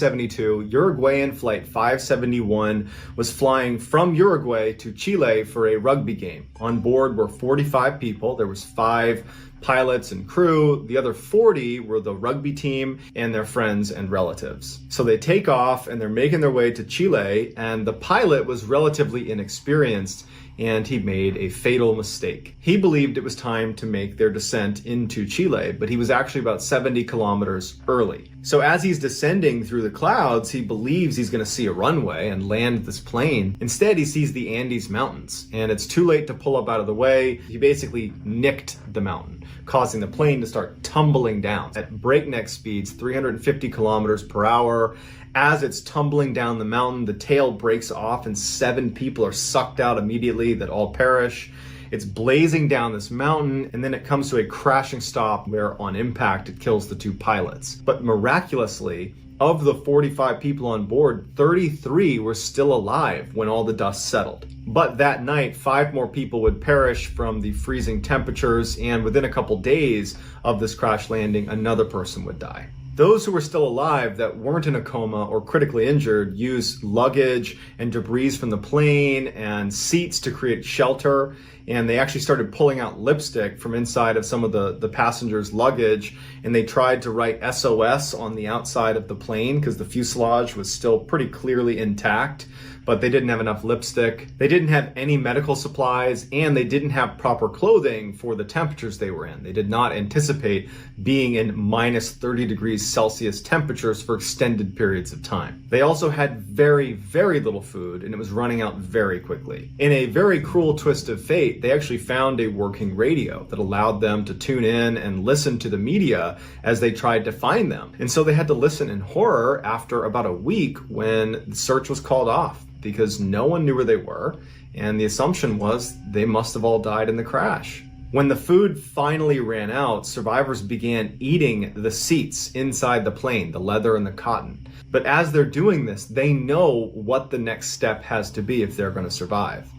1972, Uruguayan Flight 571 was flying from Uruguay to Chile for a rugby game. On board were 45 people. There was 5 pilots and crew. The other 40 were the rugby team and their friends and relatives. So they take off and they're making their way to Chile, and the pilot was relatively inexperienced and he made a fatal mistake. He believed it was time to make their descent into Chile, but he was actually about 70 kilometers early. So as he's descending through the clouds, he believes he's going to see a runway and land this plane. Instead, he sees the Andes Mountains, and it's too late to pull up out of the way. He basically nicked the mountain, causing the plane to start tumbling down at breakneck speeds, 350 kilometers per hour. As it's tumbling down the mountain, the tail breaks off and 7 people are sucked out immediately that all perish. It's blazing down this mountain, and then it comes to a crashing stop where on impact it kills the 2 pilots. But miraculously, of the 45 people on board, 33 were still alive when all the dust settled. But that night, 5 more people would perish from the freezing temperatures, and within a couple days of this crash landing, another person would die. Those who were still alive that weren't in a coma or critically injured used luggage and debris from the plane and seats to create shelter, and they actually started pulling out lipstick from inside of some of the passengers' luggage, and they tried to write SOS on the outside of the plane because the fuselage was still pretty clearly intact, but they didn't have enough lipstick. They didn't have any medical supplies, and they didn't have proper clothing for the temperatures they were in. They did not anticipate being in minus 30 degrees Celsius temperatures for extended periods of time. They also had very, very little food, and it was running out very quickly. In a very cruel twist of fate, they actually found a working radio that allowed them to tune in and listen to the media as they tried to find them. And so they had to listen in horror after about a week when the search was called off, because no one knew where they were, and the assumption was they must have all died in the crash. When the food finally ran out, survivors began eating the seats inside the plane, the leather and the cotton. But as they're doing this, they know what the next step has to be if they're going to survive.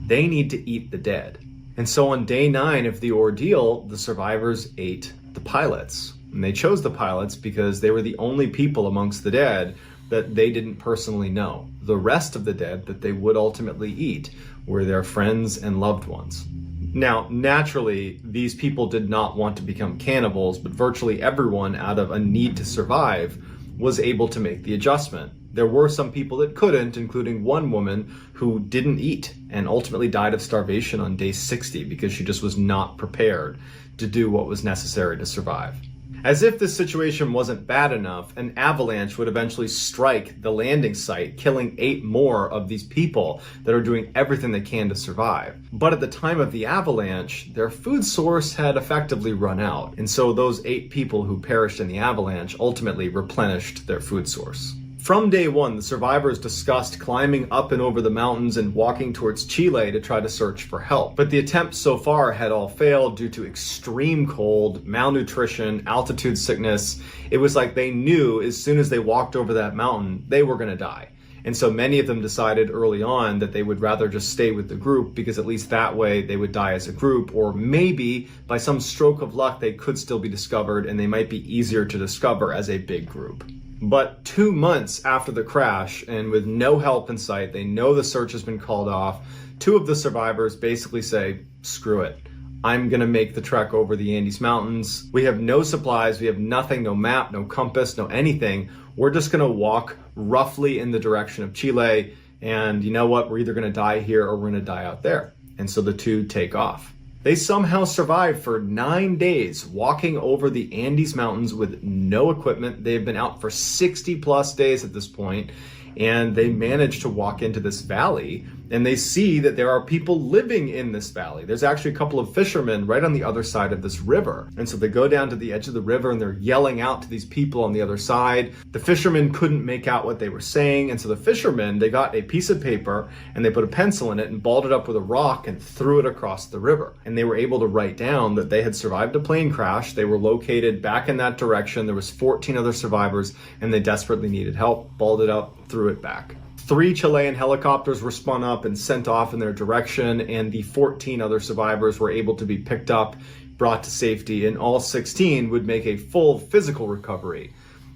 They need to eat the dead. And so on day 9 of the ordeal, the survivors ate the pilots. And they chose the pilots because they were the only people amongst the dead that they didn't personally know. The rest of the dead that they would ultimately eat were their friends and loved ones. Now, naturally, these people did not want to become cannibals, but virtually everyone, out of a need to survive, was able to make the adjustment. There were some people that couldn't, including one woman who didn't eat and ultimately died of starvation on day 60 because she just was not prepared to do what was necessary to survive. As if this situation wasn't bad enough, an avalanche would eventually strike the landing site, killing 8 more of these people that are doing everything they can to survive. But at the time of the avalanche, their food source had effectively run out, and so those 8 people who perished in the avalanche ultimately replenished their food source. From day 1, the survivors discussed climbing up and over the mountains and walking towards Chile to try to search for help. But the attempts so far had all failed due to extreme cold, malnutrition, altitude sickness. It was like they knew as soon as they walked over that mountain, they were going to die. And so many of them decided early on that they would rather just stay with the group, because at least that way they would die as a group, or maybe by some stroke of luck they could still be discovered and they might be easier to discover as a big group. But 2 months after the crash, and with no help in sight, they know the search has been called off. 2 of the survivors basically say, screw it. I'm gonna make the trek over the Andes Mountains. We have no supplies, we have nothing, no map, no compass, no anything. We're just gonna walk roughly in the direction of Chile, and you know what? We're either gonna die here or we're gonna die out there. And so the 2 take off. They somehow survived for 9 days, walking over the Andes Mountains with no equipment. They've been out for 60 plus days at this point, and they managed to walk into this valley, and they see that there are people living in this valley. There's actually a couple of fishermen right on the other side of this river. And so they go down to the edge of the river and they're yelling out to these people on the other side. The fishermen couldn't make out what they were saying. And so the fishermen, they got a piece of paper and they put a pencil in it and balled it up with a rock and threw it across the river. And they were able to write down that they had survived a plane crash. They were located back in that direction. There was 14 other survivors and they desperately needed help. Balled it up, threw it back. 3 Chilean helicopters were spun up and sent off in their direction, and the 14 other survivors were able to be picked up, brought to safety, and all 16 would make a full physical recovery.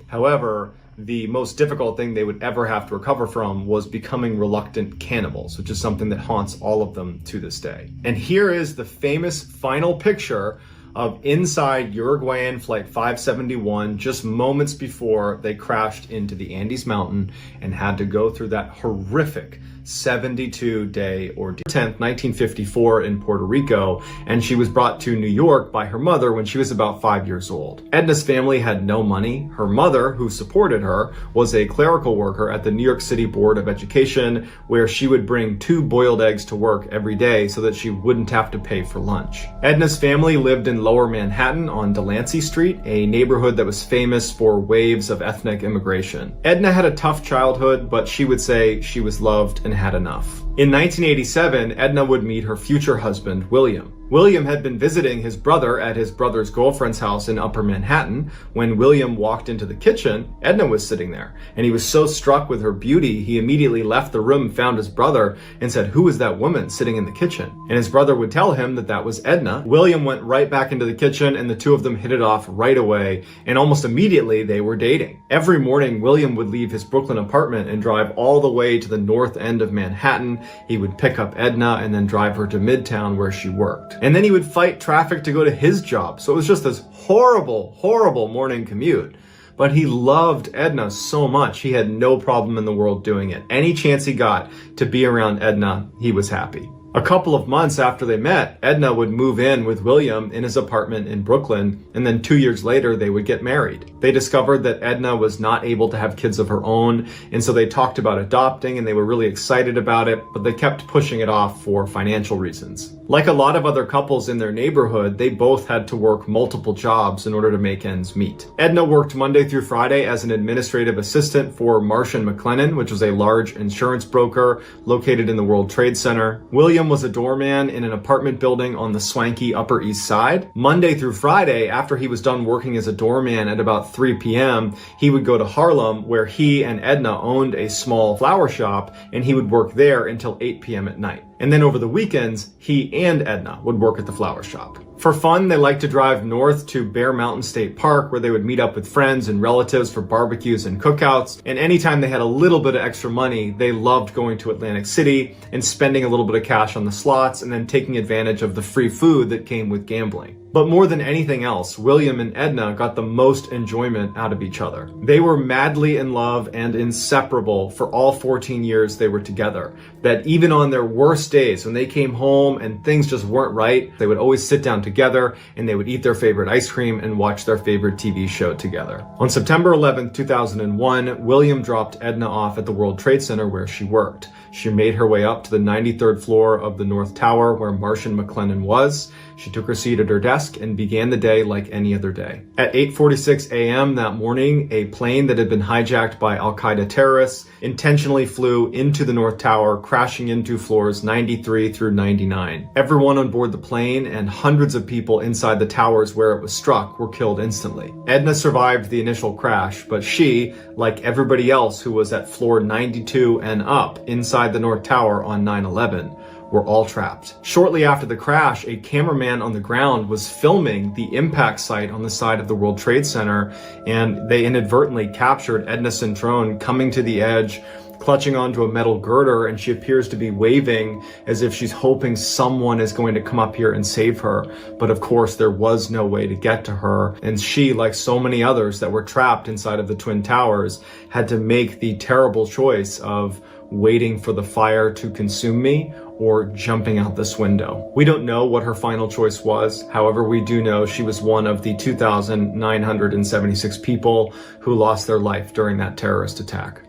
However, the most difficult thing they would ever have to recover from was becoming reluctant cannibals, which is something that haunts all of them to this day. And here is the famous final picture of inside Uruguayan Flight 571 just moments before they crashed into the Andes Mountain and had to go through that horrific 72-day ordeal. 10th, 1954 in Puerto Rico, and she was brought to New York by her mother when she was about 5 years old. Edna's family had no money. Her mother, who supported her, was a clerical worker at the New York City Board of Education, where she would bring 2 boiled eggs to work every day so that she wouldn't have to pay for lunch. Edna's family lived in Lower Manhattan on Delancey Street, a neighborhood that was famous for waves of ethnic immigration. Edna had a tough childhood, but she would say she was loved and had enough. In 1987, Edna would meet her future husband, William. William had been visiting his brother at his brother's girlfriend's house in Upper Manhattan. When William walked into the kitchen, Edna was sitting there, and he was so struck with her beauty, he immediately left the room, found his brother, and said, "Who is that woman sitting in the kitchen?" And his brother would tell him that that was Edna. William went right back into the kitchen, and the two of them hit it off right away, and almost immediately they were dating. Every morning, William would leave his Brooklyn apartment and drive all the way to the north end of Manhattan. He would pick up Edna and then drive her to Midtown where she worked. And then he would fight traffic to go to his job. So it was just this horrible, horrible morning commute. But he loved Edna so much, he had no problem in the world doing it. Any chance he got to be around Edna, he was happy. A couple of months after they met, Edna would move in with William in his apartment in Brooklyn, and then 2 years later, they would get married. They discovered that Edna was not able to have kids of her own, and so they talked about adopting, and they were really excited about it, but they kept pushing it off for financial reasons. Like a lot of other couples in their neighborhood, they both had to work multiple jobs in order to make ends meet. Edna worked Monday through Friday as an administrative assistant for Marsh & McLennan, which was a large insurance broker located in the World Trade Center. William was a doorman in an apartment building on the swanky Upper East Side. Monday through Friday, after he was done working as a doorman at about 3 p.m., he would go to Harlem, where he and Edna owned a small flower shop, and he would work there until 8 p.m. at night. And then over the weekends, he and Edna would work at the flower shop. For fun, they liked to drive north to Bear Mountain State Park, where they would meet up with friends and relatives for barbecues and cookouts. And anytime they had a little bit of extra money, they loved going to Atlantic City and spending a little bit of cash on the slots and then taking advantage of the free food that came with gambling. But more than anything else, William and Edna got the most enjoyment out of each other. They were madly in love and inseparable for all 14 years they were together. That even on their worst days, when they came home and things just weren't right, they would always sit down together and they would eat their favorite ice cream and watch their favorite TV show together. On September 11, 2001, William dropped Edna off at the World Trade Center where she worked. She made her way up to the 93rd floor of the North Tower where Marsh & McLennan was. She took her seat at her desk and began the day like any other day. At 8:46 a.m. that morning, a plane that had been hijacked by Al-Qaeda terrorists intentionally flew into the North Tower, crashing into floors 93 through 99. Everyone on board the plane and hundreds of people inside the towers where it was struck were killed instantly. Edna survived the initial crash, but she, like everybody else who was at floor 92 and up inside the North Tower on 9/11, were all trapped. Shortly after the crash, a cameraman on the ground was filming the impact site on the side of the World Trade Center, and they inadvertently captured Edna Centrone coming to the edge, clutching onto a metal girder, and she appears to be waving as if she's hoping someone is going to come up here and save her. But of course, there was no way to get to her, and she, like so many others that were trapped inside of the Twin Towers, had to make the terrible choice of waiting for the fire to consume me or jumping out this window. We don't know what her final choice was. However, we do know she was one of the 2,976 people who lost their life during that terrorist attack.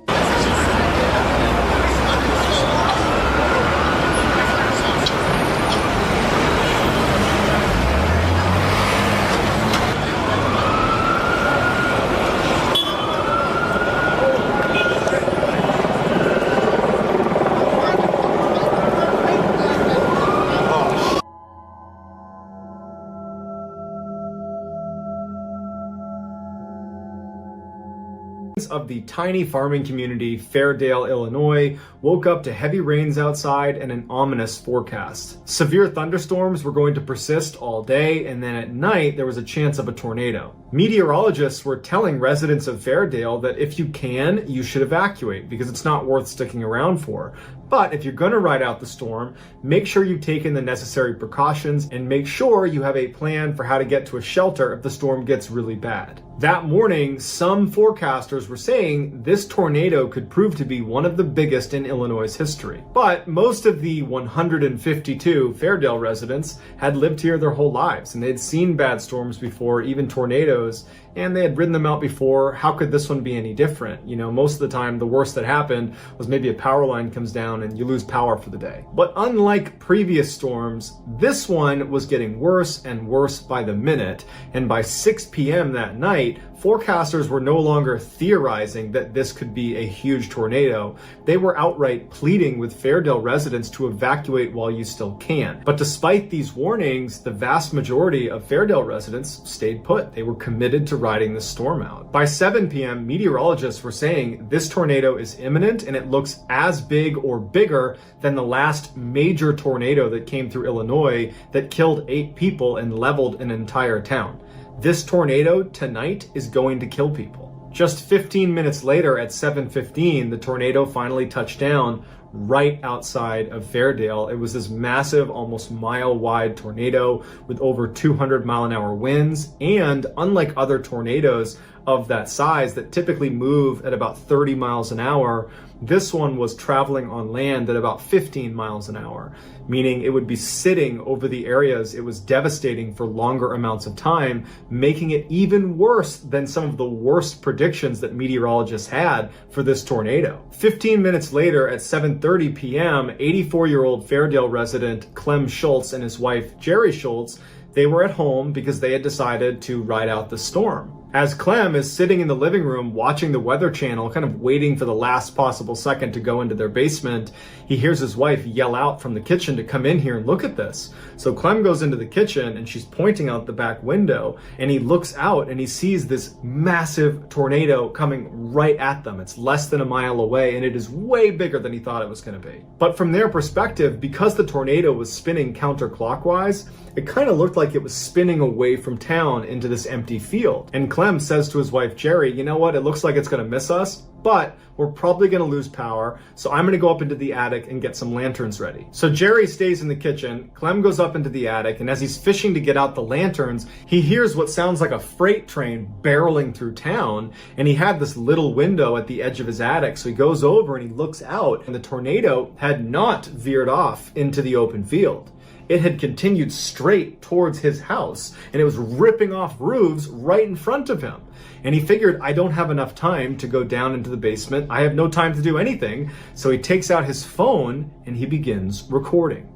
Of the tiny farming community Fairdale, Illinois, woke up to heavy rains outside and an ominous forecast. Severe thunderstorms were going to persist all day, and then at night there was a chance of a tornado. Meteorologists were telling residents of Fairdale that if you can, you should evacuate because it's not worth sticking around for. But if you're going to ride out the storm, make sure you've taken the necessary precautions and make sure you have a plan for how to get to a shelter if the storm gets really bad. That morning, some forecasters were saying this tornado could prove to be one of the biggest in Illinois' history. But most of the 152 Fairdale residents had lived here their whole lives, and they had seen bad storms before, even tornadoes, and they had ridden them out before. How could this one be any different? You know, most of the time, the worst that happened was maybe a power line comes down and you lose power for the day. But unlike previous storms, this one was getting worse and worse by the minute, and by 6 p.m. that night, forecasters were no longer theorizing that this could be a huge tornado. They were outright pleading with Fairdale residents to evacuate while you still can. But despite these warnings, the vast majority of Fairdale residents stayed put. They were committed to riding the storm out. By 7 p.m., meteorologists were saying this tornado is imminent and it looks as big or bigger than the last major tornado that came through Illinois that killed 8 people and leveled an entire town. This tornado tonight is going to kill people. Just 15 minutes later at 7:15, the tornado finally touched down right outside of Fairdale. It was this massive, almost mile-wide tornado with over 200-mile-an-hour winds, and unlike other tornadoes of that size that typically move at about 30 miles an hour, this one was traveling on land at about 15 miles an hour, meaning it would be sitting over the areas. It was devastating for longer amounts of time, making it even worse than some of the worst predictions that meteorologists had for this tornado. 15 minutes later at 7:30 p.m., 84-year-old Fairdale resident Clem Schultz and his wife Jerry Schultz, they were at home because they had decided to ride out the storm. As Clem is sitting in the living room watching the Weather Channel, kind of waiting for the last possible second to go into their basement, he hears his wife yell out from the kitchen to come in here and look at this. So Clem goes into the kitchen and she's pointing out the back window, and he looks out and he sees this massive tornado coming right at them. It's less than a mile away and it is way bigger than he thought it was going to be. But from their perspective, because the tornado was spinning counterclockwise, it kind of looked like it was spinning away from town into this empty field. And Clem says to his wife Jerry, you know what, it looks like it's going to miss us, but we're probably going to lose power, so I'm going to go up into the attic and get some lanterns ready. So Jerry stays in the kitchen, Clem goes up into the attic, and as he's fishing to get out the lanterns, he hears what sounds like a freight train barreling through town, and he had this little window at the edge of his attic, so he goes over and he looks out, and the tornado had not veered off into the open field. It had continued straight towards his house, and it was ripping off roofs right in front of him. And he figured, I don't have enough time to go down into the basement. I have no time to do anything. So he takes out his phone and he begins recording.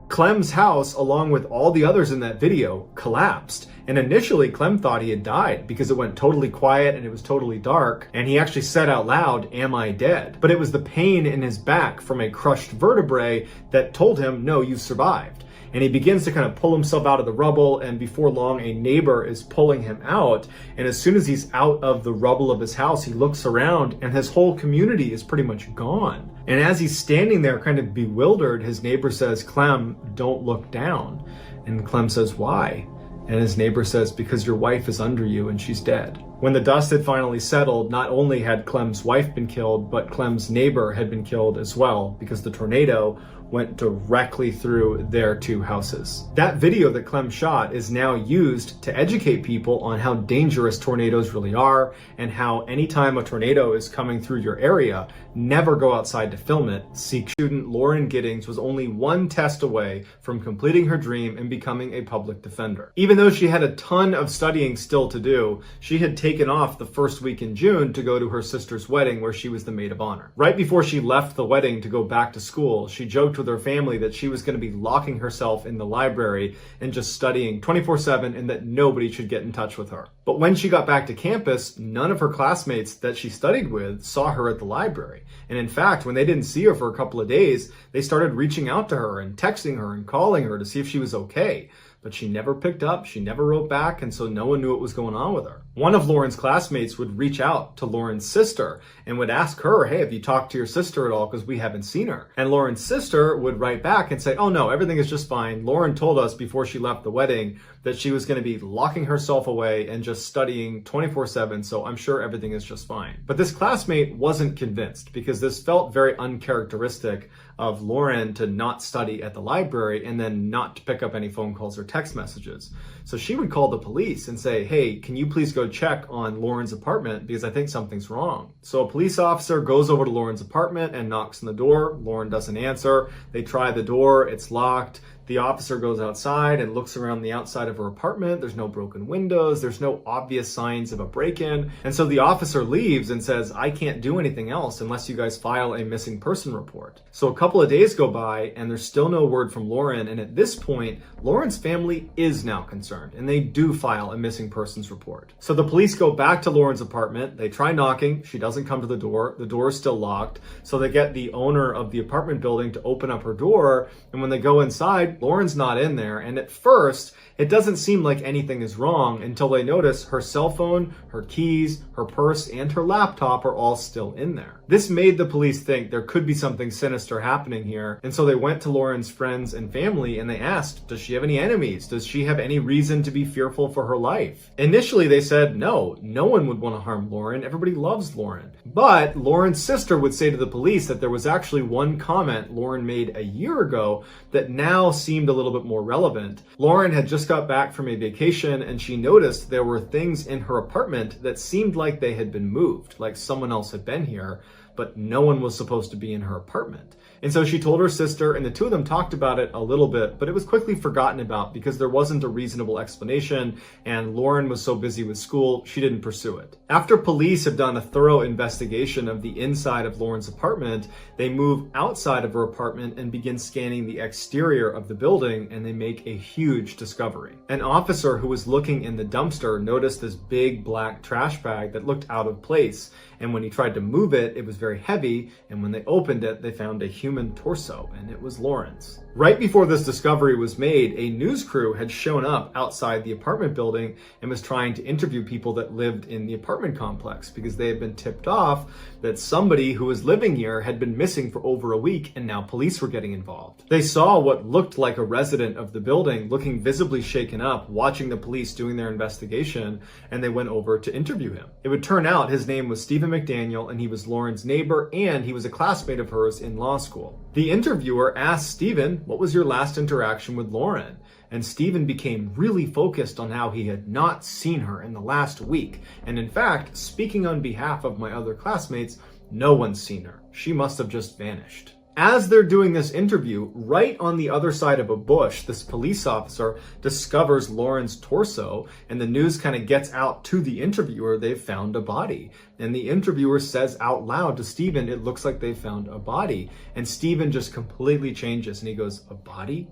Clem's house, along with all the others in that video, collapsed. And initially, Clem thought he had died because it went totally quiet and it was totally dark. And he actually said out loud, "Am I dead?" But it was the pain in his back from a crushed vertebrae that told him, no, you survived. And he begins to kind of pull himself out of the rubble, and before long, a neighbor is pulling him out. And as soon as he's out of the rubble of his house, he looks around and his whole community is pretty much gone. And as he's standing there kind of bewildered, his neighbor says, "Clem, don't look down." And Clem says, "Why?" And his neighbor says, "Because your wife is under you and she's dead." When the dust had finally settled, not only had Clem's wife been killed, but Clem's neighbor had been killed as well, because the tornado went directly through their two houses. That video that Clem shot is now used to educate people on how dangerous tornadoes really are, and how anytime a tornado is coming through your area, never go outside to film it. Student Lauren Giddings was only one test away from completing her dream and becoming a public defender. Even though she had a ton of studying still to do, she had taken off the first week in June to go to her sister's wedding where she was the maid of honor. Right before she left the wedding to go back to school, she joked with her family that she was going to be locking herself in the library and just studying 24/7 and that nobody should get in touch with her. But when she got back to campus, none of her classmates that she studied with saw her at the library. And in fact, when they didn't see her for a couple of days, they started reaching out to her and texting her and calling her to see if she was okay. But she never picked up, she never wrote back, and so no one knew what was going on with her. One of Lauren's classmates would reach out to Lauren's sister and would ask her, hey, have you talked to your sister at all, because we haven't seen her? And Lauren's sister would write back and say, oh no, everything is just fine. Lauren told us before she left the wedding that she was going to be locking herself away and just studying 24/7, so I'm sure everything is just fine. But this classmate wasn't convinced, because this felt very uncharacteristic of Lauren to not study at the library and then not to pick up any phone calls or text messages. So she would call the police and say, hey, can you please go check on Lauren's apartment, because I think something's wrong. So a police officer goes over to Lauren's apartment and knocks on the door. Lauren doesn't answer. They try the door, it's locked. The officer goes outside and looks around the outside of her apartment. There's no broken windows. There's no obvious signs of a break-in. And so the officer leaves and says, I can't do anything else unless you guys file a missing person report. So a couple of days go by and there's still no word from Lauren. And at this point, Lauren's family is now concerned and they do file a missing persons report. So the police go back to Lauren's apartment. They try knocking. She doesn't come to the door. The door is still locked. So they get the owner of the apartment building to open up her door. And when they go inside, Lauren's not in there, and at first, it doesn't seem like anything is wrong until they notice her cell phone, her keys, her purse, and her laptop are all still in there. This made the police think there could be something sinister happening here, and so they went to Lauren's friends and family and they asked, does she have any enemies? Does she have any reason to be fearful for her life? Initially, they said no one would want to harm Lauren. Everybody loves Lauren. But Lauren's sister would say to the police that there was actually one comment Lauren made a year ago that now seemed a little bit more relevant. Lauren had just got back from a vacation and she noticed there were things in her apartment that seemed like they had been moved, like someone else had been here, but no one was supposed to be in her apartment. And so she told her sister, and the two of them talked about it a little bit, but it was quickly forgotten about because there wasn't a reasonable explanation, and Lauren was so busy with school, she didn't pursue it. After police have done a thorough investigation of the inside of Lauren's apartment, they move outside of her apartment and begin scanning the exterior of the building, and they make a huge discovery. An officer who was looking in the dumpster noticed this big black trash bag that looked out of place, and when he tried to move it, it was very heavy, and when they opened it, they found a human torso, and it was Lauren's. Right before this discovery was made, a news crew had shown up outside the apartment building and was trying to interview people that lived in the apartment complex because they had been tipped off that somebody who was living here had been missing for over a week, and now police were getting involved. They saw what looked like a resident of the building looking visibly shaken up, watching the police doing their investigation, and they went over to interview him. It would turn out his name was Stephen McDaniel, and he was Lauren's neighbor, and he was a classmate of hers in law school. The interviewer asked Stephen, what was your last interaction with Lauren? And Stephen became really focused on how he had not seen her in the last week. And in fact, speaking on behalf of my other classmates, no one's seen her. She must have just vanished. As they're doing this interview, right on the other side of a bush, this police officer discovers Lauren's torso, and the news kind of gets out to the interviewer, they've found a body. And the interviewer says out loud to Stephen, it looks like they found a body. And Stephen just completely changes and he goes, a body?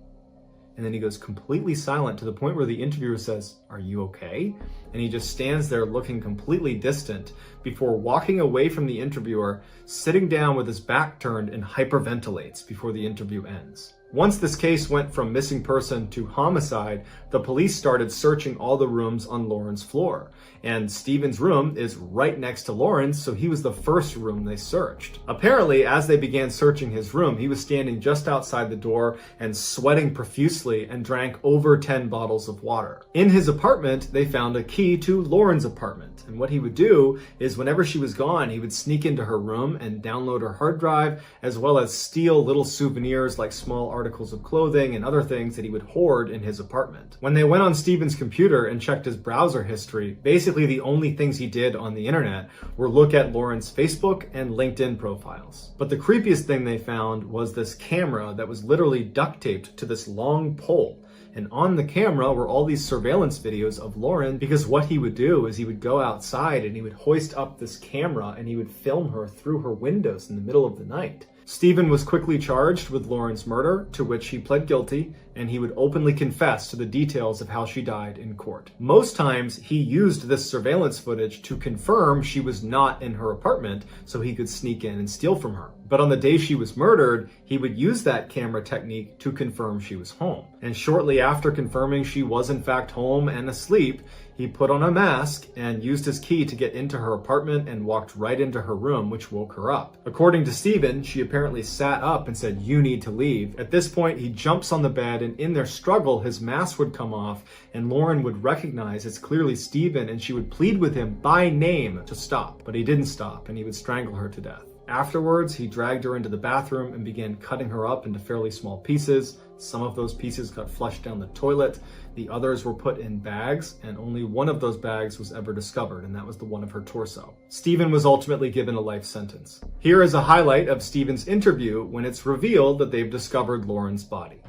And then he goes completely silent to the point where the interviewer says, are you okay? And he just stands there looking completely distant before walking away from the interviewer, sitting down with his back turned and hyperventilates before the interview ends. Once this case went from missing person to homicide, the police started searching all the rooms on Lauren's floor. And Stephen's room is right next to Lauren's, so he was the first room they searched. Apparently, as they began searching his room, he was standing just outside the door and sweating profusely and drank over 10 bottles of water. In his apartment, they found a key to Lauren's apartment. And what he would do is whenever she was gone, he would sneak into her room and download her hard drive, as well as steal little souvenirs like small articles of clothing and other things that he would hoard in his apartment. When they went on Stephen's computer and checked his browser history, basically the only things he did on the internet were look at Lauren's Facebook and LinkedIn profiles. But the creepiest thing they found was this camera that was literally duct taped to this long pole. And on the camera were all these surveillance videos of Lauren, because what he would do is he would go outside and he would hoist up this camera and he would film her through her windows in the middle of the night. Stephen was quickly charged with Lauren's murder, to which he pled guilty, and he would openly confess to the details of how she died in court. Most times, he used this surveillance footage to confirm she was not in her apartment so he could sneak in and steal from her. But on the day she was murdered, he would use that camera technique to confirm she was home. And shortly after confirming she was in fact home and asleep, he put on a mask and used his key to get into her apartment and walked right into her room, which woke her up. According to Stephen, she apparently sat up and said, "You need to leave." At this point, he jumps on the bed, and in their struggle, his mask would come off, and Lauren would recognize it's clearly Stephen, and she would plead with him by name to stop. But he didn't stop, and he would strangle her to death. Afterwards, he dragged her into the bathroom and began cutting her up into fairly small pieces. Some of those pieces got flushed down the toilet. The others were put in bags, and only one of those bags was ever discovered, and that was the one of her torso. Stephen was ultimately given a life sentence. Here is a highlight of Stephen's interview when it's revealed that they've discovered Lauren's body.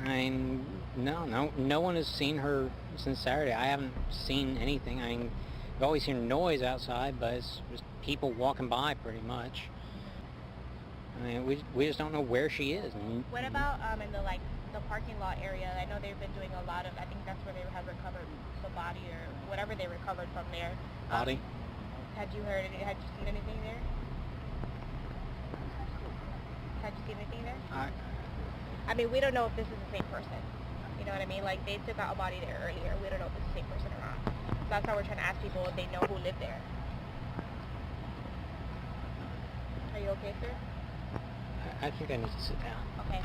No one has seen her since Saturday. I haven't seen anything. I've always seen noise outside, but it's just people walking by pretty much. We just don't know where she is. What about in the parking lot area? I know they've been doing a lot of, I think that's where they have recovered the body or whatever they recovered from there. Body? Had you seen anything there? Had you seen anything there? I mean, we don't know if this is the same person. You know what I mean? Like, they took out a body there earlier. We don't know if it's the same person or not. So that's why we're trying to ask people if they know who lived there. Are you okay, sir? I think I need to sit down. Okay.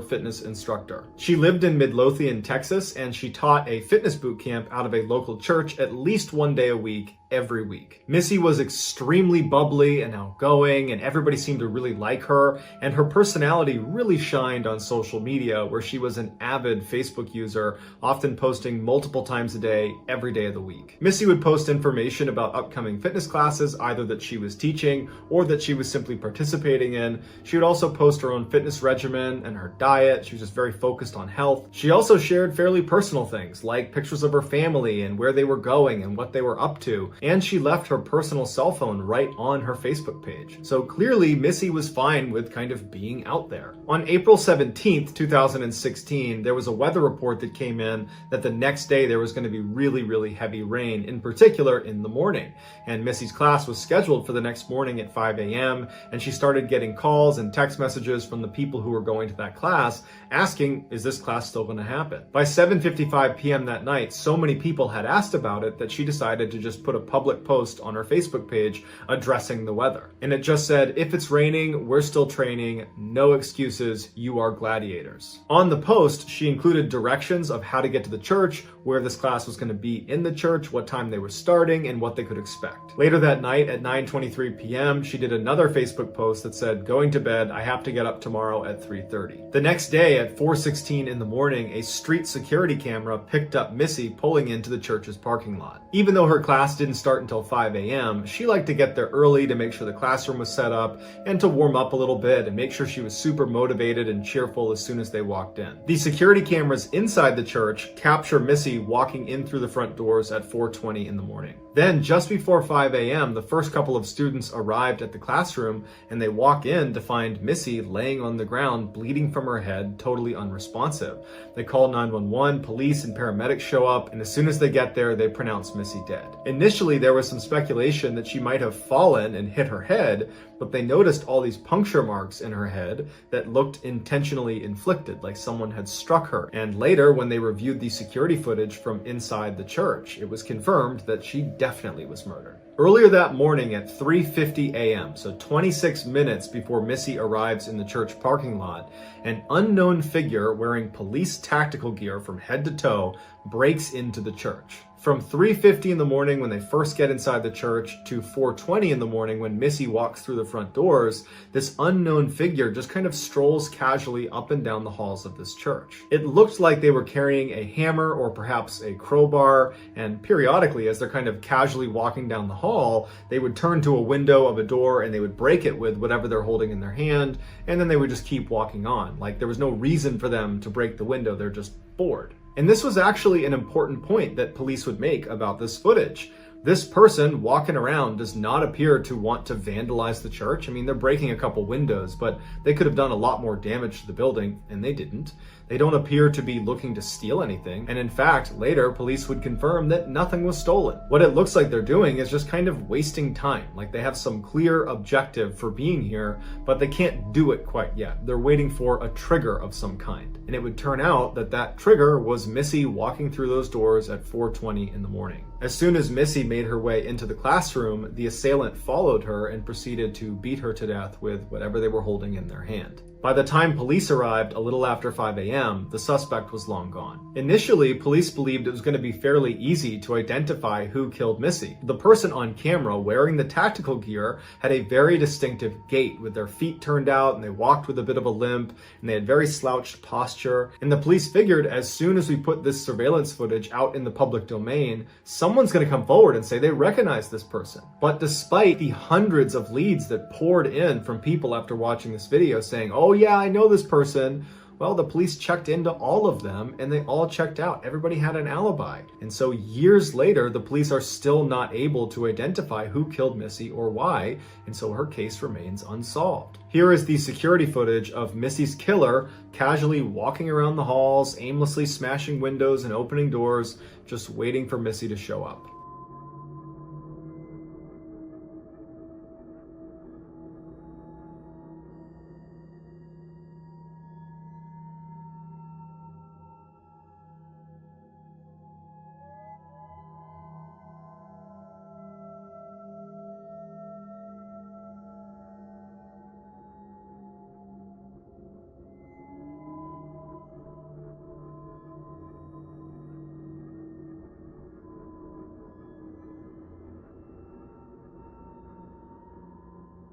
Fitness instructor. She lived in Midlothian, Texas, and she taught a fitness boot camp out of a local church at least one day a week, every week. Missy was extremely bubbly and outgoing, and everybody seemed to really like her, and her personality really shined on social media, where she was an avid Facebook user, often posting multiple times a day, every day of the week. Missy would post information about upcoming fitness classes, either that she was teaching or that she was simply participating in. She would also post her own fitness regimen and her diet. She was just very focused on health. She also shared fairly personal things, like pictures of her family and where they were going and what they were up to. And she left her personal cell phone right on her Facebook page. So clearly, Missy was fine with kind of being out there. On April 17th, 2016, there was a weather report that came in that the next day there was going to be really, really heavy rain, in particular in the morning. And Missy's class was scheduled for the next morning at 5 a.m. and she started getting calls and text messages from the people who were going to that class asking, is this class still going to happen? By 7:55 p.m. that night, so many people had asked about it that she decided to just put a public post on her Facebook page addressing the weather. And it just said, if it's raining, we're still training, no excuses, you are gladiators. On the post, she included directions of how to get to the church, where this class was going to be in the church, what time they were starting, and what they could expect. Later that night at 9:23 p.m., she did another Facebook post that said, going to bed, I have to get up tomorrow at 3:30. The next day at 4:16 in the morning, a street security camera picked up Missy pulling into the church's parking lot. Even though her class didn't start until 5 a.m., she liked to get there early to make sure the classroom was set up and to warm up a little bit and make sure she was super motivated and cheerful as soon as they walked in. The security cameras inside the church capture Missy walking in through the front doors at 4:20 in the morning. Then just before 5 a.m., the first couple of students arrived at the classroom and they walk in to find Missy laying on the ground, bleeding from her head, totally unresponsive. They call 911, police and paramedics show up, and as soon as they get there, they pronounce Missy dead. Initially, there was some speculation that she might have fallen and hit her head, but they noticed all these puncture marks in her head that looked intentionally inflicted, like someone had struck her. And later, when they reviewed the security footage from inside the church, it was confirmed that she definitely was murdered. Earlier that morning at 3:50 a.m., so 26 minutes before Missy arrives in the church parking lot, an unknown figure wearing police tactical gear from head to toe breaks into the church. From 3:50 in the morning when they first get inside the church to 4:20 in the morning when Missy walks through the front doors, this unknown figure just kind of strolls casually up and down the halls of this church. It looked like they were carrying a hammer or perhaps a crowbar, and periodically as they're kind of casually walking down the hall, they would turn to a window of a door and they would break it with whatever they're holding in their hand, and then they would just keep walking on. Like there was no reason for them to break the window, they're just bored. And this was actually an important point that police would make about this footage. This person walking around does not appear to want to vandalize the church. I mean, they're breaking a couple windows, but they could have done a lot more damage to the building, and they didn't. They don't appear to be looking to steal anything, and in fact, later, police would confirm that nothing was stolen. What it looks like they're doing is just kind of wasting time, like they have some clear objective for being here, but they can't do it quite yet. They're waiting for a trigger of some kind. And it would turn out that that trigger was Missy walking through those doors at 4:20 in the morning. As soon as Missy made her way into the classroom, the assailant followed her and proceeded to beat her to death with whatever they were holding in their hand. By the time police arrived a little after 5 a.m., the suspect was long gone. Initially, police believed it was going to be fairly easy to identify who killed Missy. The person on camera wearing the tactical gear had a very distinctive gait with their feet turned out, and they walked with a bit of a limp, and they had very slouched posture. And the police figured as soon as we put this surveillance footage out in the public domain, someone's going to come forward and say they recognize this person. But despite the hundreds of leads that poured in from people after watching this video saying, "Oh yeah, I know this person," well, the police checked into all of them and they all checked out. Everybody had an alibi. And so years later, the police are still not able to identify who killed Missy or why, and so her case remains unsolved. Here is the security footage of Missy's killer casually walking around the halls, aimlessly smashing windows and opening doors, just waiting for Missy to show up.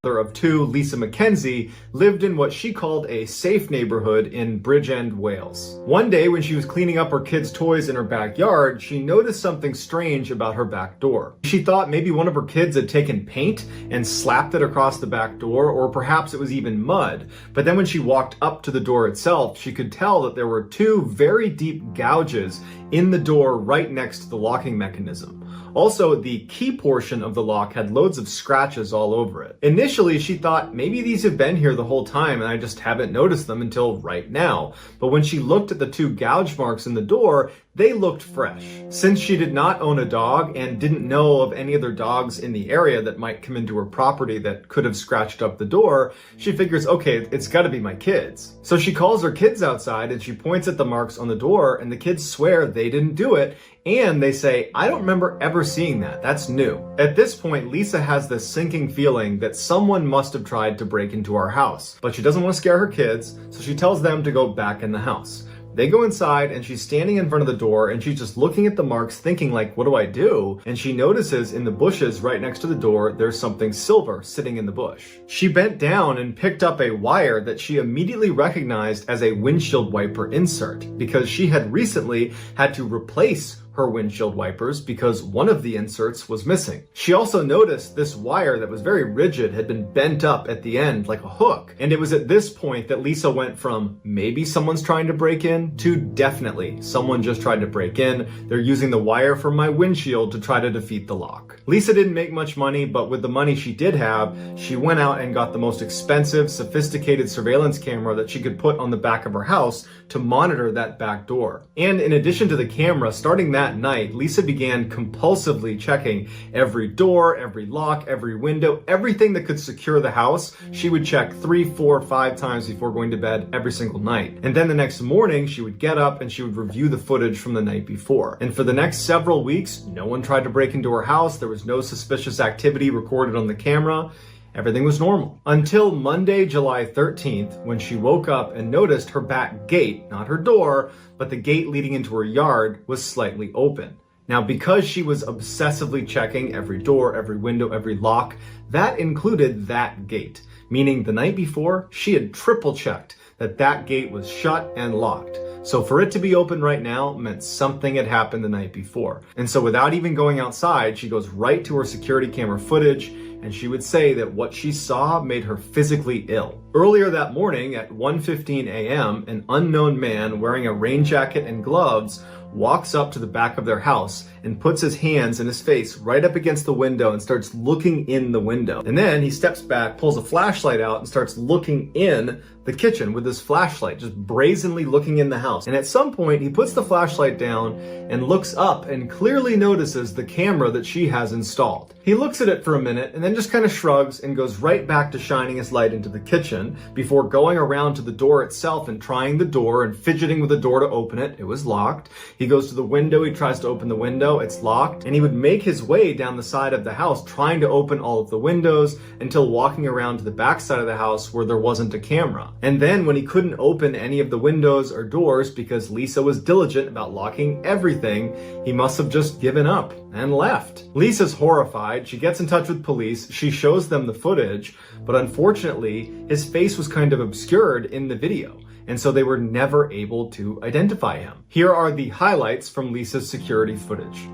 Of two, Lisa Mackenzie, lived in what she called a safe neighborhood in Bridgend, Wales. One day when she was cleaning up her kids' toys in her backyard, she noticed something strange about her back door. She thought maybe one of her kids had taken paint and slapped it across the back door, or perhaps it was even mud. But then when she walked up to the door itself, she could tell that there were two very deep gouges in the door right next to the locking mechanism. Also, the key portion of the lock had loads of scratches all over it. Initially, she thought maybe these have been here the whole time and I just haven't noticed them until right now. But when she looked at the two gouge marks in the door, they looked fresh. Since she did not own a dog and didn't know of any other dogs in the area that might come into her property that could have scratched up the door, she figures, okay, it's gotta be my kids. So she calls her kids outside and she points at the marks on the door, and the kids swear they didn't do it, and they say, "I don't remember ever seeing that, that's new." At this point, Lisa has this sinking feeling that someone must have tried to break into our house, but she doesn't want to scare her kids, so she tells them to go back in the house. They go inside and she's standing in front of the door and she's just looking at the marks thinking like, what do I do? And she notices in the bushes right next to the door, there's something silver sitting in the bush. She bent down and picked up a wire that she immediately recognized as a windshield wiper insert because she had recently had to replace her windshield wipers because one of the inserts was missing. She also noticed this wire that was very rigid had been bent up at the end like a hook. And it was at this point that Lisa went from maybe someone's trying to break in to definitely someone just tried to break in. They're using the wire from my windshield to try to defeat the lock. Lisa didn't make much money, but with the money she did have, she went out and got the most expensive, sophisticated surveillance camera that she could put on the back of her house to monitor that back door. And in addition to the camera, starting that night, Lisa began compulsively checking every door, every lock, every window, everything that could secure the house. She would check 3, 4, 5 times before going to bed every single night. And then the next morning, she would get up and she would review the footage from the night before. And for the next several weeks, no one tried to break into her house. There was no suspicious activity recorded on the camera. Everything was normal. Until Monday, July 13th, when she woke up and noticed her back gate, not her door, but the gate leading into her yard, was slightly open. Now, because she was obsessively checking every door, every window, every lock, that included that gate, meaning the night before, she had triple checked that that gate was shut and locked. So for it to be open right now meant something had happened the night before. And so without even going outside, she goes right to her security camera footage, and she would say that what she saw made her physically ill. Earlier that morning at 1:15 a.m., an unknown man wearing a rain jacket and gloves walks up to the back of their house and puts his hands and his face right up against the window and starts looking in the window. And then he steps back, pulls a flashlight out, and starts looking in the kitchen with his flashlight, just brazenly looking in the house. And at some point, he puts the flashlight down and looks up and clearly notices the camera that she has installed. He looks at it for a minute and then just kind of shrugs and goes right back to shining his light into the kitchen before going around to the door itself and trying the door and fidgeting with the door to open it. It was locked. He goes to the window, he tries to open the window, it's locked. And he would make his way down the side of the house trying to open all of the windows until walking around to the back side of the house where there wasn't a camera. And then when he couldn't open any of the windows or doors because Lisa was diligent about locking everything, he must have just given up and left. Lisa's horrified. She gets in touch with police. She shows them the footage, but unfortunately, his face was kind of obscured in the video, and so they were never able to identify him. Here are the highlights from Lisa's security footage.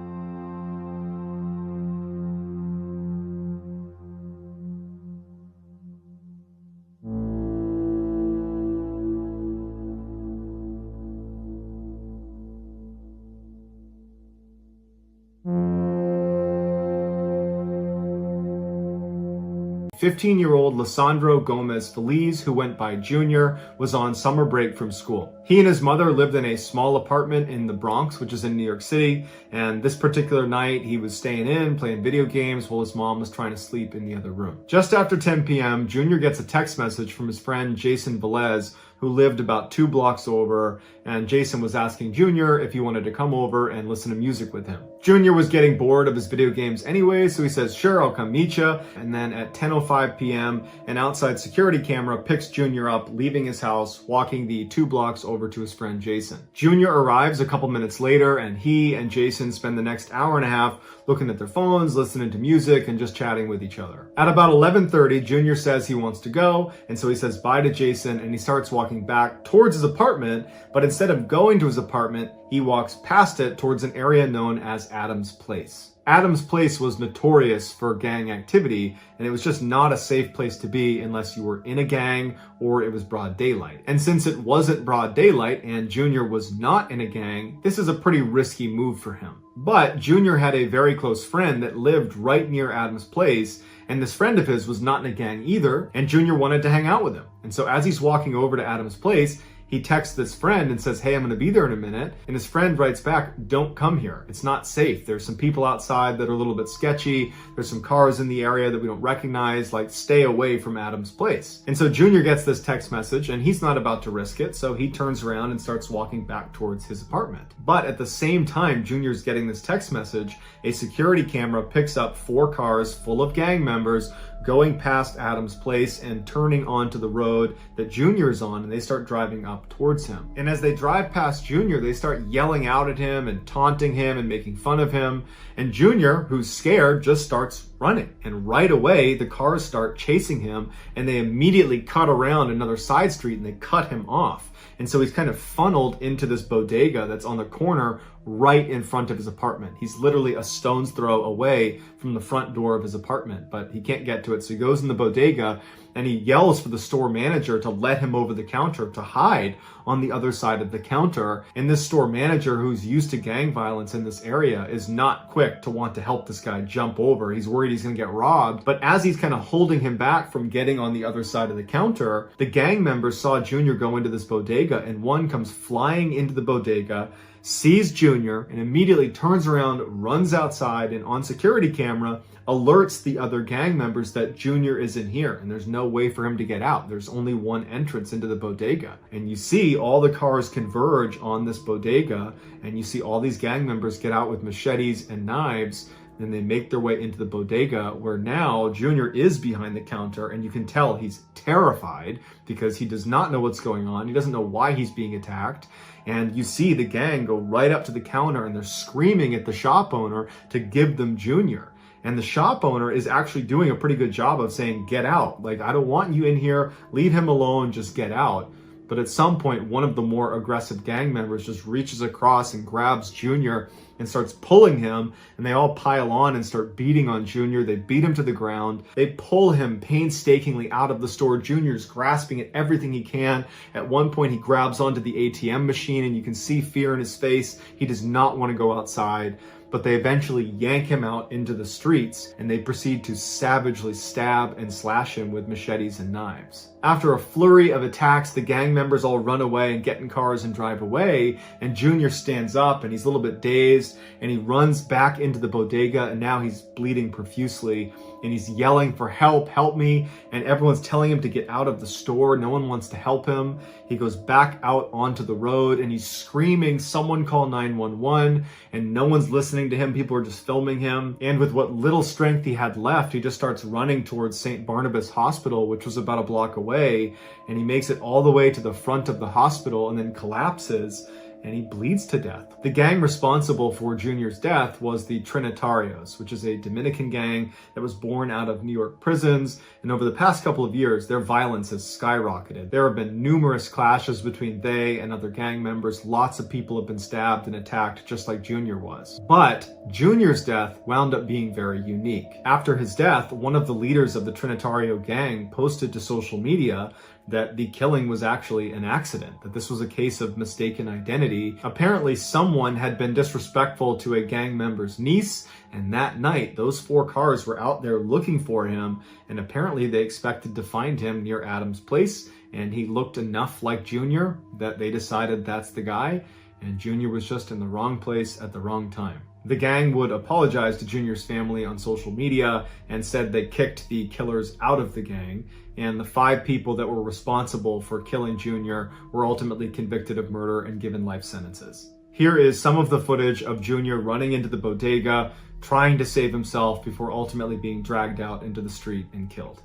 "15-year-old Lisandro Gomez Feliz, who went by Junior, was on summer break from school. He and his mother lived in a small apartment in the Bronx, which is in New York City, and this particular night he was staying in, playing video games while his mom was trying to sleep in the other room. Just after 10 p.m., Junior gets a text message from his friend Jason Velez, who lived about 2 blocks over, and Jason was asking Junior if he wanted to come over and listen to music with him. Junior was getting bored of his video games anyway, so he says, "Sure, I'll come meet you." And then at 10:05 p.m., an outside security camera picks Junior up, leaving his house, walking the 2 blocks over to his friend Jason. Junior arrives a couple minutes later, and he and Jason spend the next hour and a half looking at their phones, listening to music, and just chatting with each other. At about 11:30, Junior says he wants to go, and so he says bye to Jason, and he starts walking back towards his apartment, but instead of going to his apartment, he walks past it towards an area known as Adams Place. Adams Place was notorious for gang activity, and it was just not a safe place to be unless you were in a gang or it was broad daylight. And since it wasn't broad daylight and Junior was not in a gang, this is a pretty risky move for him. But Junior had a very close friend that lived right near Adams Place, and this friend of his was not in a gang either, and Junior wanted to hang out with him. And so as he's walking over to Adams Place, he texts this friend and says, "Hey, I'm going to be there in a minute." And his friend writes back, "Don't come here. It's not safe. There's some people outside that are a little bit sketchy. There's some cars in the area that we don't recognize. Like, stay away from Adams Place." And so Junior gets this text message and he's not about to risk it. So he turns around and starts walking back towards his apartment. But at the same time Junior's getting this text message, a security camera picks up 4 cars full of gang members going past Adams Place and turning onto the road that Junior's on, and they start driving up up towards him. And as they drive past Junior, they start yelling out at him and taunting him and making fun of him. And Junior, who's scared, just starts running. And right away, the cars start chasing him, and they immediately cut around another side street and they cut him off. And so he's kind of funneled into this bodega that's on the corner right in front of his apartment. He's literally a stone's throw away from the front door of his apartment, but he can't get to it. So he goes in the bodega and he yells for the store manager to let him over the counter, to hide on the other side of the counter. And this store manager, who's used to gang violence in this area, is not quick to want to help this guy jump over. He's worried he's gonna get robbed. But as he's kind of holding him back from getting on the other side of the counter, the gang members saw Junior go into this bodega, and one comes flying into the bodega, sees Junior, and immediately turns around, runs outside, and on security camera alerts the other gang members that Junior is in here and there's no way for him to get out. There's only one entrance into the bodega. And you see all the cars converge on this bodega, and you see all these gang members get out with machetes and knives, and they make their way into the bodega, where now Junior is behind the counter, and you can tell he's terrified because he does not know what's going on. He doesn't know why he's being attacked. And you see the gang go right up to the counter and they're screaming at the shop owner to give them Junior. And the shop owner is actually doing a pretty good job of saying, get out. Like, I don't want you in here. Leave him alone. Just get out. But at some point, one of the more aggressive gang members just reaches across and grabs Junior and starts pulling him, and they all pile on and start beating on Junior. They beat him to the ground. They pull him painstakingly out of the store. Junior's grasping at everything he can. At one point, he grabs onto the ATM machine, and you can see fear in his face. He does not want to go outside. But they eventually yank him out into the streets, and they proceed to savagely stab and slash him with machetes and knives. After a flurry of attacks, the gang members all run away and get in cars and drive away, and Junior stands up and he's a little bit dazed, and he runs back into the bodega, and now he's bleeding profusely, and he's yelling for help, help me, and everyone's telling him to get out of the store. No one wants to help him. He goes back out onto the road and he's screaming, someone call 911, and no one's listening to him. People are just filming him. And with what little strength he had left, he just starts running towards St. Barnabas Hospital, which was about a block away, and he makes it all the way to the front of the hospital and then collapses, and he bleeds to death. The gang responsible for Junior's death was the Trinitarios, which is a Dominican gang that was born out of New York prisons, and over the past couple of years, their violence has skyrocketed. There have been numerous clashes between they and other gang members. Lots of people have been stabbed and attacked, just like Junior was. But Junior's death wound up being very unique. After his death, one of the leaders of the Trinitario gang posted to social media that the killing was actually an accident, that this was a case of mistaken identity. Apparently, someone had been disrespectful to a gang member's niece, and that night, those 4 cars were out there looking for him, and apparently they expected to find him near Adam's place, and he looked enough like Junior that they decided that's the guy, and Junior was just in the wrong place at the wrong time. The gang would apologize to Junior's family on social media and said they kicked the killers out of the gang, and the 5 people that were responsible for killing Junior were ultimately convicted of murder and given life sentences. Here is some of the footage of Junior running into the bodega, trying to save himself before ultimately being dragged out into the street and killed.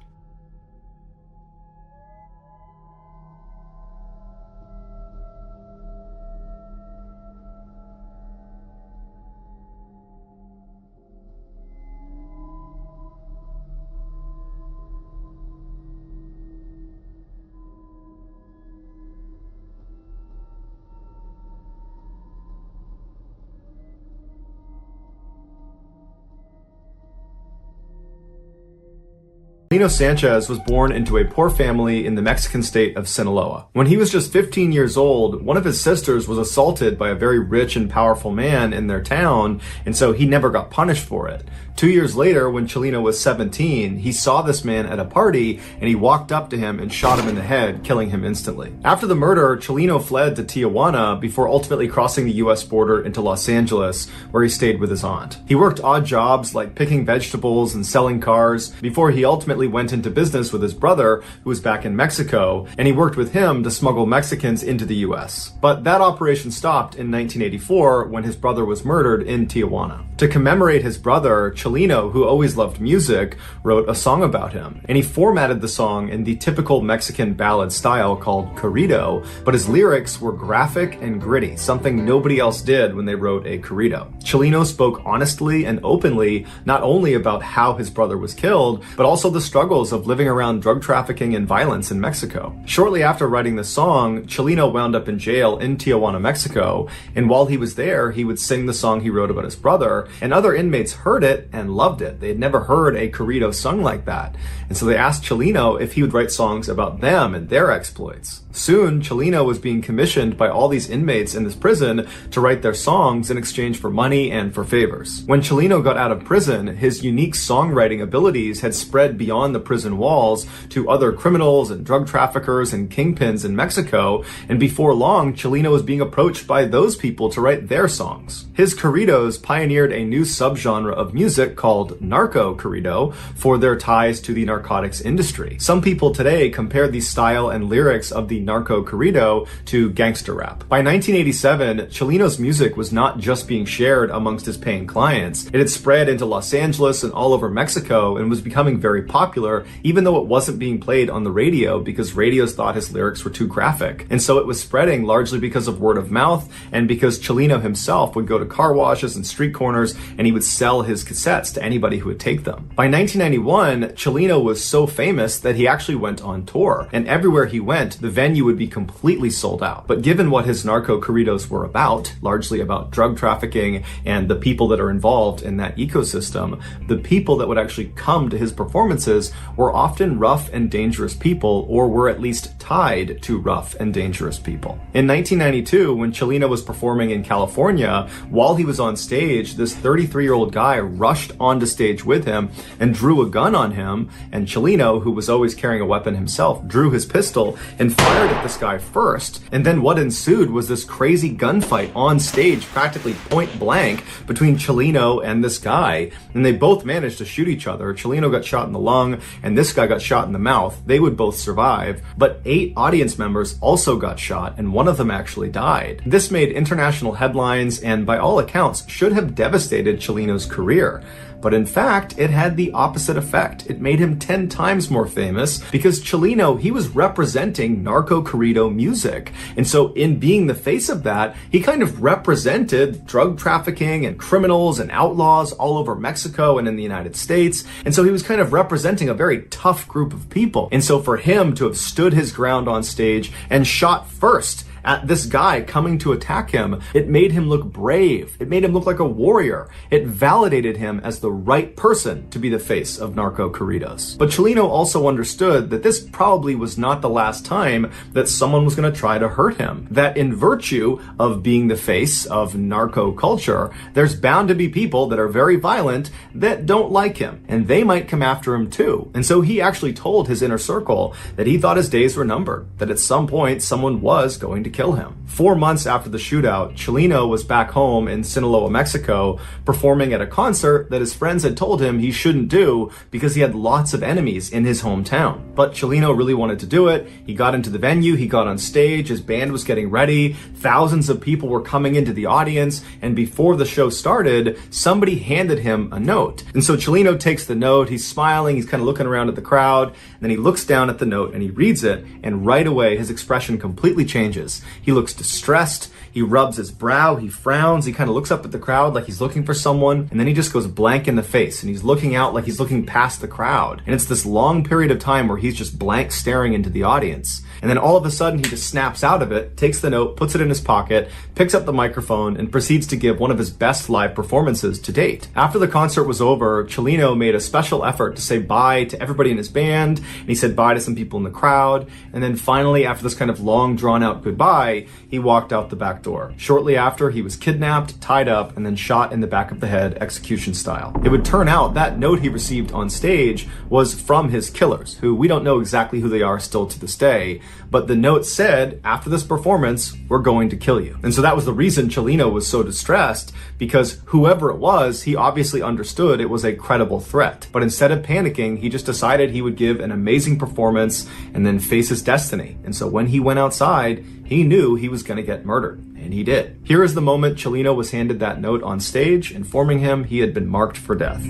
Lino Sanchez was born into a poor family in the Mexican state of Sinaloa. When he was just 15 years old, one of his sisters was assaulted by a very rich and powerful man in their town, and so he never got punished for it. 2 years later, when Chelino was 17, he saw this man at a party, and he walked up to him and shot him in the head, killing him instantly. After the murder, Chelino fled to Tijuana before ultimately crossing the US border into Los Angeles, where he stayed with his aunt. He worked odd jobs like picking vegetables and selling cars before he ultimately went into business with his brother, who was back in Mexico, and he worked with him to smuggle Mexicans into the US. But that operation stopped in 1984 when his brother was murdered in Tijuana. To To commemorate his brother, Chelino, who always loved music, wrote a song about him. And he formatted the song in the typical Mexican ballad style called corrido, but his lyrics were graphic and gritty, something nobody else did when they wrote a corrido. Chelino spoke honestly and openly, not only about how his brother was killed, but also the struggles of living around drug trafficking and violence in Mexico. Shortly after writing the song, Chelino wound up in jail in Tijuana, Mexico, and while he was there, he would sing the song he wrote about his brother, and other inmates heard it and loved it. They had never heard a corrido sung like that, and so they asked Chelino if he would write songs about them and their exploits. Soon, Chelino was being commissioned by all these inmates in this prison to write their songs in exchange for money and for favors. When Chelino got out of prison, his unique songwriting abilities had spread beyond the prison walls to other criminals and drug traffickers and kingpins in Mexico, and before long, Chelino was being approached by those people to write their songs. His corridos pioneered a new subgenre of music called narco corrido for their ties to the narcotics industry. Some people today compare the style and lyrics of the narco corrido to gangster rap. By 1987, Chelino's music was not just being shared amongst his paying clients. It had spread into Los Angeles and all over Mexico and was becoming very popular, even though it wasn't being played on the radio because radios thought his lyrics were too graphic. And so it was spreading largely because of word of mouth and because Chelino himself would go to car washes and street corners and he would sell his cassettes to anybody who would take them. By 1991, Chelino was so famous that he actually went on tour, and everywhere he went, the venue would be completely sold out. But given what his narco corridos were about, largely about drug trafficking and the people that are involved in that ecosystem, the people that would actually come to his performances were often rough and dangerous people, or were at least tied to rough and dangerous people. In 1992, when Chelino was performing in California, while he was on stage, this 33-year-old guy rushed onto stage with him and drew a gun on him, and Chelino, who was always carrying a weapon himself, drew his pistol and fired at this guy first. And then what ensued was this crazy gunfight on stage, practically point blank, between Chelino and this guy, and they both managed to shoot each other. Chelino got shot in the lung, and this guy got shot in the mouth. They would both survive, but 8 audience members also got shot, and one of them actually died. This made international headlines, and by all accounts, should have devastated Chelino's career. But in fact, it had the opposite effect. It made him 10 times more famous because Chelino, he was representing narco corrido music. And so in being the face of that, he kind of represented drug trafficking and criminals and outlaws all over Mexico and in the United States. And so he was kind of representing a very tough group of people. And so for him to have stood his ground on stage and shot first at this guy coming to attack him, it made him look brave. It made him look like a warrior. It validated him as the right person to be the face of narco corridos. But Chelino also understood that this probably was not the last time that someone was going to try to hurt him. That in virtue of being the face of narco culture, there's bound to be people that are very violent that don't like him, and they might come after him too. And so he actually told his inner circle that he thought his days were numbered, that at some point someone was going to kill him. 4 months after the shootout, Chelino was back home in Sinaloa, Mexico, performing at a concert that his friends had told him he shouldn't do because he had lots of enemies in his hometown. But Chelino really wanted to do it. He got into the venue, he got on stage, his band was getting ready, thousands of people were coming into the audience, and before the show started, somebody handed him a note. And so Chelino takes the note, he's smiling, he's kind of looking around at the crowd, and then he looks down at the note and he reads it, and right away his expression completely changes. He looks distressed, he rubs his brow, he frowns, he kind of looks up at the crowd like he's looking for someone, and then he just goes blank in the face, and he's looking out like he's looking past the crowd. And it's this long period of time where he's just blank staring into the audience. And then all of a sudden he just snaps out of it, takes the note, puts it in his pocket, picks up the microphone, and proceeds to give one of his best live performances to date. After the concert was over, Chelino made a special effort to say bye to everybody in his band, and he said bye to some people in the crowd, and then finally, after this kind of long drawn out goodbye, he walked out the back door. Shortly after, he was kidnapped, tied up, and then shot in the back of the head, execution style. It would turn out that note he received on stage was from his killers, who we don't know exactly who they are still to this day, But the note said, after this performance, we're going to kill you. And so that was the reason Chelino was so distressed, because whoever it was, he obviously understood it was a credible threat. But instead of panicking, he just decided he would give an amazing performance and then face his destiny. And so when he went outside, he knew he was going to get murdered. And he did. Here is the moment Chelino was handed that note on stage, informing him he had been marked for death.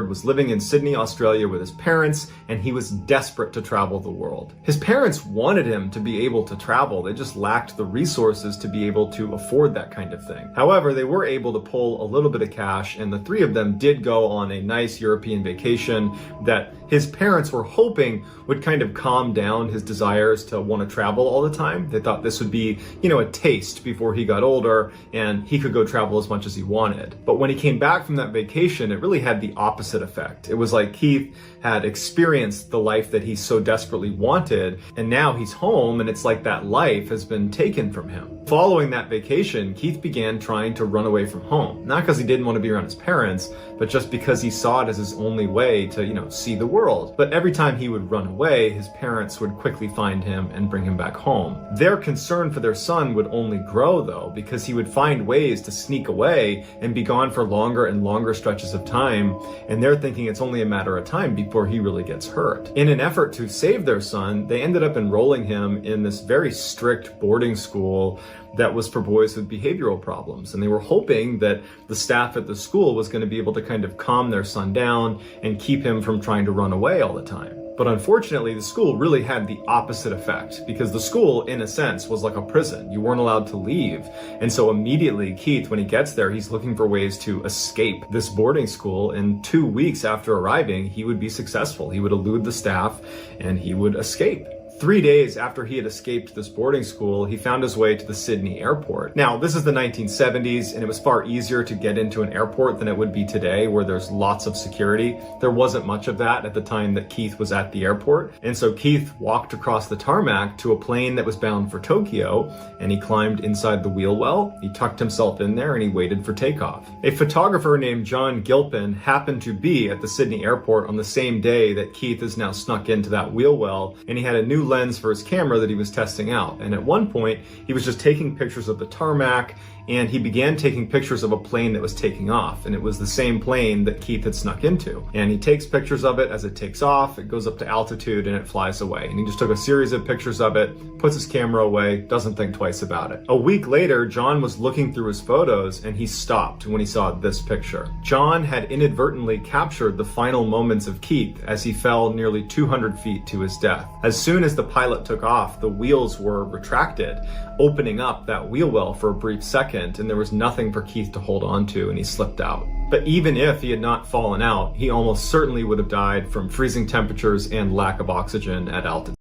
Was living in Sydney, Australia with his parents, and he was desperate to travel the world. His parents wanted him to be able to travel, they just lacked the resources to be able to afford that kind of thing. However, they were able to pull a little bit of cash, and the three of them did go on a nice European vacation that his parents were hoping would kind of calm down his desires to want to travel all the time. They thought this would be, a taste before he got older and he could go travel as much as he wanted. But when he came back from that vacation, it really had the opposite effect. It was like Keith had experienced the life that he so desperately wanted, and now he's home and it's like that life has been taken from him. Following that vacation, Keith began trying to run away from home. Not because he didn't want to be around his parents, but just because he saw it as his only way to, see the world. But every time he would run away, his parents would quickly find him and bring him back home. Their concern for their son would only grow though, because he would find ways to sneak away and be gone for longer and longer stretches of time, and they're thinking it's only a matter of time before he really gets hurt. In an effort to save their son, they ended up enrolling him in this very strict boarding school that was for boys with behavioral problems. And they were hoping that the staff at the school was going to be able to kind of calm their son down and keep him from trying to run away all the time. But unfortunately, the school really had the opposite effect, because the school, in a sense, was like a prison. You weren't allowed to leave. And so immediately, Keith, when he gets there, he's looking for ways to escape this boarding school. And 2 weeks after arriving, he would be successful. He would elude the staff and he would escape. 3 days after he had escaped this boarding school, he found his way to the Sydney airport. Now, this is the 1970s, and it was far easier to get into an airport than it would be today, where there's lots of security. There wasn't much of that at the time that Keith was at the airport. And so Keith walked across the tarmac to a plane that was bound for Tokyo, and he climbed inside the wheel well. He tucked himself in there and he waited for takeoff. A photographer named John Gilpin happened to be at the Sydney airport on the same day that Keith is now snuck into that wheel well, and he had a new lens for his camera that he was testing out. And at one point, he was just taking pictures of the tarmac, and he began taking pictures of a plane that was taking off. And it was the same plane that Keith had snuck into. And he takes pictures of it as it takes off, it goes up to altitude, and it flies away. And he just took a series of pictures of it, puts his camera away, doesn't think twice about it. A week later, John was looking through his photos, and he stopped when he saw this picture. John had inadvertently captured the final moments of Keith as he fell nearly 200 feet to his death. As soon as the pilot took off, the wheels were retracted, opening up that wheel well for a brief second, and there was nothing for Keith to hold on to, and he slipped out. But even if he had not fallen out, he almost certainly would have died from freezing temperatures and lack of oxygen at altitude.